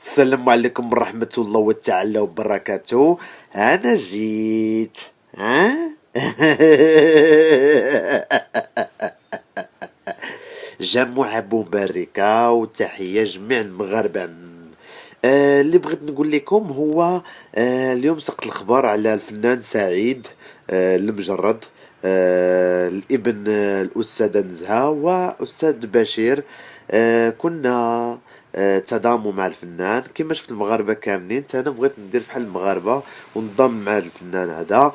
السلام عليكم ورحمة الله تعالى وبركاته. أنا جيت. ها؟ جمع بومباريكا وتحية جميع المغاربة. اللي بغيت نقول لكم هو اليوم سقط الخبر على الفنان سعيد المجرد، الابن الأستاذة نزهة وأستاذ بشير. كنا تضاموا مع الفنان كما شفت المغاربة كاملين. انا بغيت ندير بحال المغاربة ونضم مع الفنان هذا،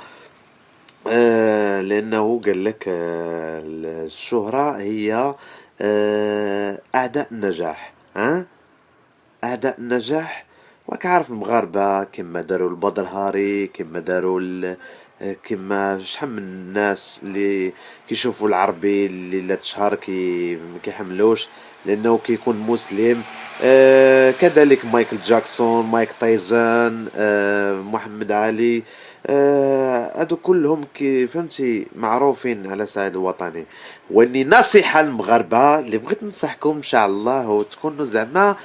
لأنه قال لك الشهرة هي أعداء النجاح. ها، أعداء النجاح. راك عارف المغاربة كما داروا البدر هاري، كما داروا كما شحال من الناس اللي كيشوفوا العربي اللي لا تشهر ما كيحملوش لأنه كيكون مسلم. كذلك مايكل جاكسون، مايك تايزون، محمد علي. هادو كلهم كي فهمتي معروفين على الصعيد الوطني. واني نصيحة للمغاربة اللي بغيت ننصحكم ان شاء الله وتكونوا زعما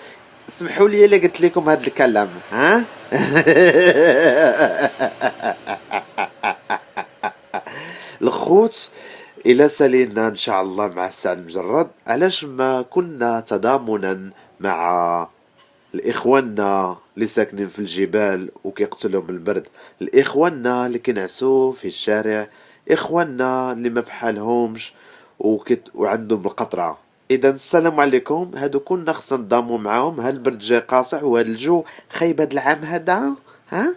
اسمحوا لي الا قلت لكم هذا الكلام. ها. الخوت، الى سالينا ان شاء الله مع السعد المجرد، علاش ما كنا تضامنا مع الإخواننا اللي ساكنين في الجبال وكيقتلهم البرد، الإخواننا اللي كينعسوا في الشارع، إخواننا اللي ما فحالهمش وعندهم القطرة. إذا السلام عليكم، هادو كنا خصنا نضاموا معاهم. هالبرد جاي قاصح وهاد الجو خايب هاد العام هذا. ها.